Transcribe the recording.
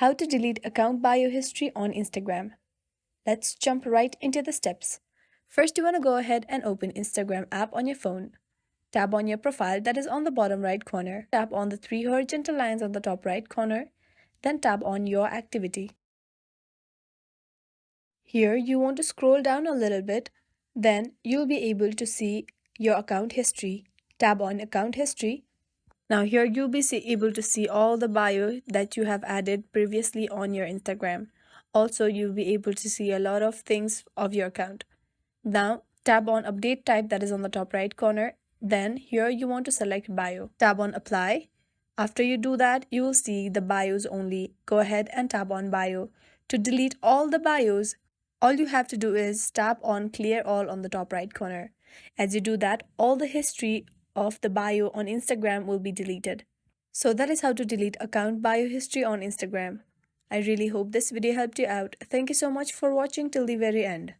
How to delete account bio history on Instagram. Let's jump right into the steps. First, you want to go ahead and open Instagram app on your phone. Tap on your profile that is on the bottom right corner. Tap on the three horizontal lines on the top right corner. Then tap on your activity. Here you want to scroll down a little bit. Then you'll be able to see your account history. Tap on account history. Now here you'll be able to see all the bio that you have added previously on your Instagram. Also, you'll be able to see a lot of things of your account. Now tap on update type that is on the top right corner. Then here you want to select bio. Tap on apply. After you do that, you will see the bios only. Go ahead and tap on bio. To delete all the bios, all you have to do is tap on clear all on the top right corner. As you do that, all the history of the bio on Instagram will be deleted. So that is how to delete account bio history on Instagram. I really hope this video helped you out. Thank you so much for watching till the very end.